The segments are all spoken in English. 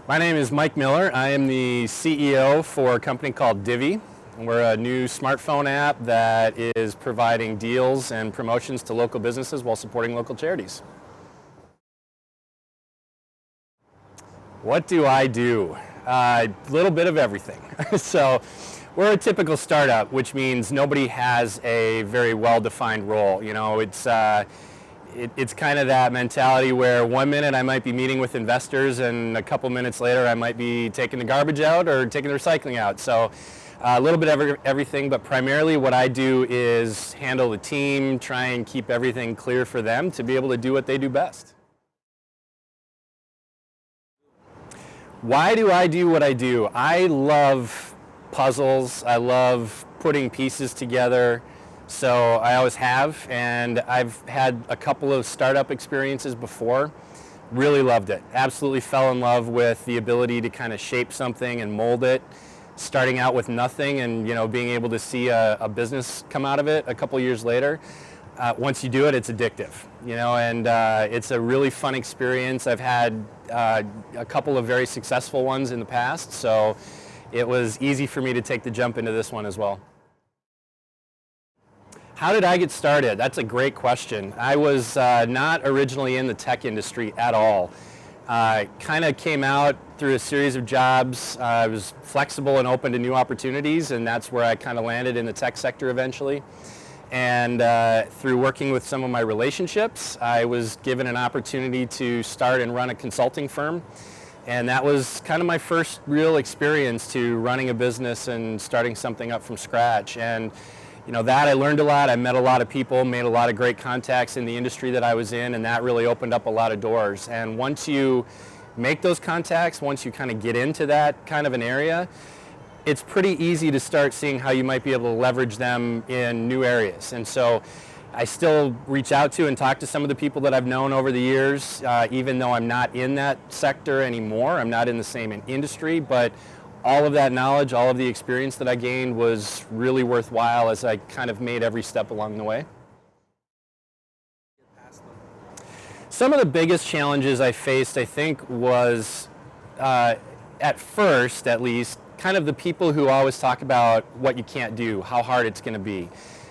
My name is Mike Miller. I am the CEO for a company called DIVI. We're a new smartphone app that is providing deals and promotions to local businesses while supporting local charities. What do I do? A little bit of everything. So we're a typical startup, which means nobody has a very well-defined role. You know, it's kind of that mentality where 1 minute I might be meeting with investors and a couple minutes later I might be taking the garbage out or taking the recycling out. So a little bit of everything, but primarily what I do is handle the team, try and keep everything clear for them to be able to do what they do best. Why do I do what I do? I love puzzles. I love putting pieces together. So I always have, and I've had a couple of startup experiences before. Really loved it. Absolutely fell in love with the ability to kind of shape something and mold it, starting out with nothing and being able to see a business come out of it a couple years later. Once you do it, it's addictive, and it's a really fun experience. I've had a couple of very successful ones in the past, so it was easy for me to take the jump into this one as well. How did I get started? That's a great question. I was not originally in the tech industry at all. Kind of came out through a series of jobs. I was flexible and open to new opportunities, and that's where I kind of landed in the tech sector eventually. And through working with some of my relationships, I was given an opportunity to start and run a consulting firm. And that was kind of my first real experience to running a business and starting something up from scratch. And that I learned a lot. I met a lot of people, made a lot of great contacts in the industry that I was in, and that really opened up a lot of doors. And once you make those contacts, once you kind of get into that kind of an area, it's pretty easy to start seeing how you might be able to leverage them in new areas. And so I still reach out to and talk to some of the people that I've known over the years, even though I'm not in that sector anymore. I'm not in the same industry, but all of that knowledge, all of the experience that I gained was really worthwhile as I kind of made every step along the way. Some of the biggest challenges I faced, I think, was, at first at least, kind of the people who always talk about what you can't do, how hard it's going to be.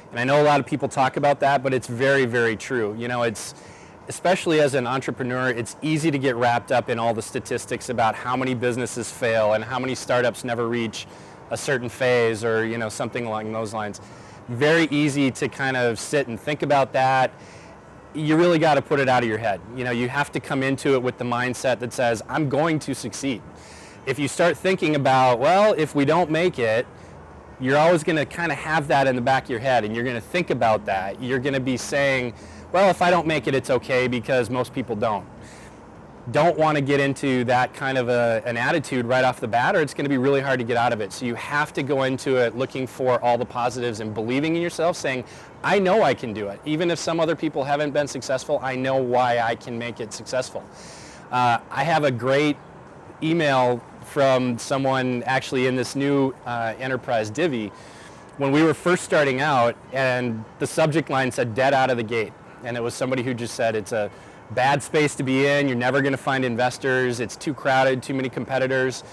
And I know a lot of people talk about that, but it's very, very true. Especially as an entrepreneur, it's easy to get wrapped up in all the statistics about how many businesses fail and how many startups never reach a certain phase or something along those lines. Very easy to kind of sit and think about that. You really got to put it out of your head. You have to come into it with the mindset that says, I'm going to succeed. If you start thinking about, well, if we don't make it, you're always going to kind of have that in the back of your head, and you're going to think about that. You're going to be saying, well, if I don't make it, it's okay because most people don't. Don't want to get into that kind of an attitude right off the bat, or it's going to be really hard to get out of it. So you have to go into it looking for all the positives and believing in yourself, saying, I know I can do it. Even if some other people haven't been successful, I know why I can make it successful. I have a great email from someone actually in this new enterprise, DIVI, when we were first starting out, and the subject line said, dead out of the gate. And it was somebody who just said, it's a bad space to be in, you're never going to find investors, it's too crowded, too many competitors.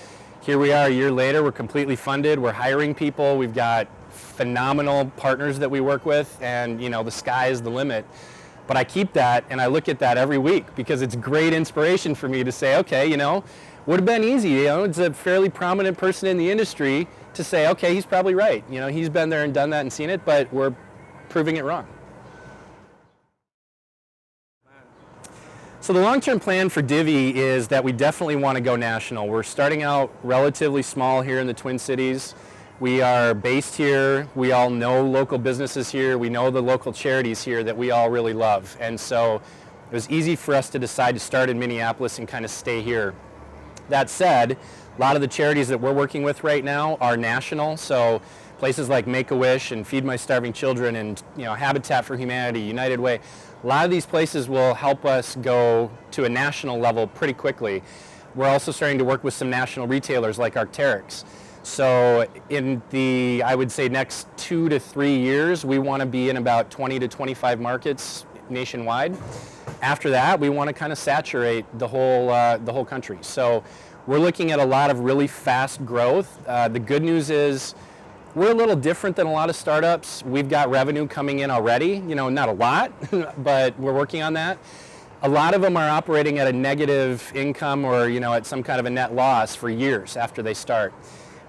Here we are a year later, we're completely funded, we're hiring people, we've got phenomenal partners that we work with, and the sky is the limit. But I keep that and I look at that every week because it's great inspiration for me to say, okay, would have been easy, it's a fairly prominent person in the industry to say, okay, he's probably right. He's been there and done that and seen it, but we're proving it wrong. So the long-term plan for DIVI is that we definitely want to go national. We're starting out relatively small here in the Twin Cities. We are based here. We all know local businesses here. We know the local charities here that we all really love. And so it was easy for us to decide to start in Minneapolis and kind of stay here. That said, a lot of the charities that we're working with right now are national. So places like Make-A-Wish and Feed My Starving Children and Habitat for Humanity, United Way. A lot of these places will help us go to a national level pretty quickly. We're also starting to work with some national retailers like Arc'teryx. So in the, I would say, next 2 to 3 years, we want to be in about 20 to 25 markets nationwide. After that, we want to kind of saturate the whole country. So We're looking at a lot of really fast growth. The good news is we're a little different than a lot of startups. We've got revenue coming in already, not a lot, but we're working on that. A lot of them are operating at a negative income or, at some kind of a net loss for years after they start.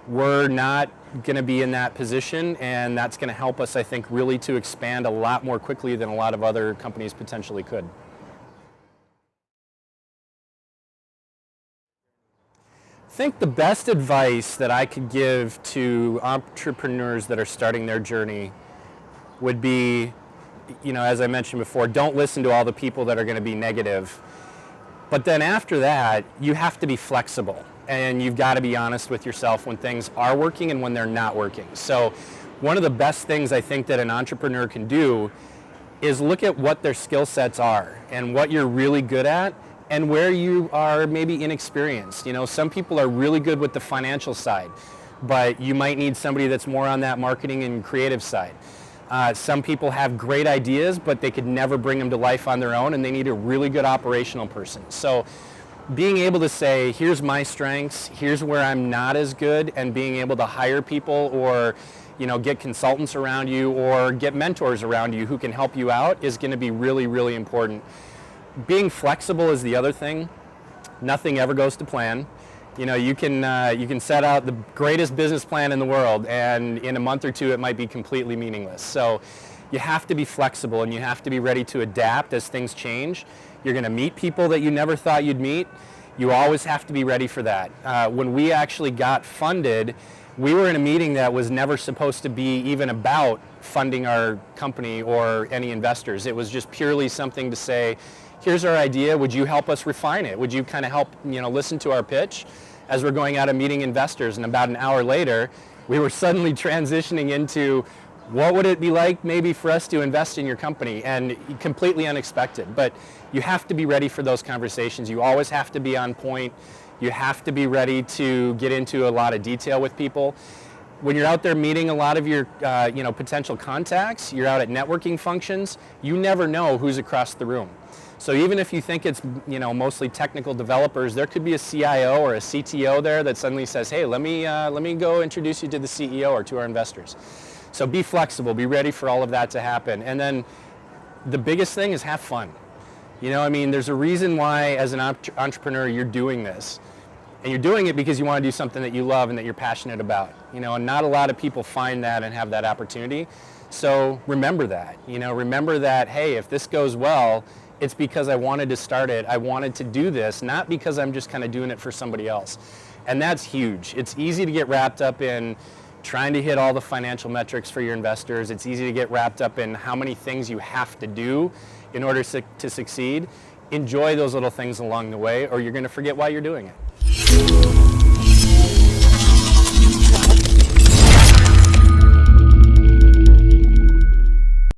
We're not going to be in that position, and that's going to help us, I think, really to expand a lot more quickly than a lot of other companies potentially could. I think the best advice that I could give to entrepreneurs that are starting their journey would be, as I mentioned before, don't listen to all the people that are going to be negative. But then after that, you have to be flexible, and you've got to be honest with yourself when things are working and when they're not working. So one of the best things I think that an entrepreneur can do is look at what their skill sets are and what you're really good at and where you are maybe inexperienced. Some people are really good with the financial side, but you might need somebody that's more on that marketing and creative side. Some people have great ideas, but they could never bring them to life on their own, and they need a really good operational person. So being able to say, here's my strengths, here's where I'm not as good, and being able to hire people or get consultants around you or get mentors around you who can help you out is going to be really, really important. Being flexible is the other thing. Nothing ever goes to plan. You can set out the greatest business plan in the world, and in a month or two it might be completely meaningless. So you have to be flexible, and you have to be ready to adapt as things change. You're going to meet people that you never thought you'd meet. You always have to be ready for that. When we actually got funded, we were in a meeting that was never supposed to be even about funding our company or any investors. It was just purely something to say, here's our idea, would you help us refine it? Would you kind of help, listen to our pitch as we're going out and meeting investors? And about an hour later, we were suddenly transitioning into what would it be like maybe for us to invest in your company, and completely unexpected. But you have to be ready for those conversations. You always have to be on point. You have to be ready to get into a lot of detail with people. When you're out there meeting a lot of your potential contacts, you're out at networking functions, you never know who's across the room. So even if you think it's mostly technical developers, there could be a CIO or a CTO there that suddenly says, hey, let me go introduce you to the CEO or to our investors. So be flexible, be ready for all of that to happen. And then the biggest thing is have fun. There's a reason why as an entrepreneur you're doing this. And you're doing it because you want to do something that you love and that you're passionate about. And not a lot of people find that and have that opportunity. So remember that. Remember that, hey, if this goes well, it's because I wanted to start it. I wanted to do this, not because I'm just kind of doing it for somebody else. And that's huge. It's easy to get wrapped up in trying to hit all the financial metrics for your investors. It's easy to get wrapped up in how many things you have to do in order to succeed. Enjoy those little things along the way, or you're going to forget why you're doing it.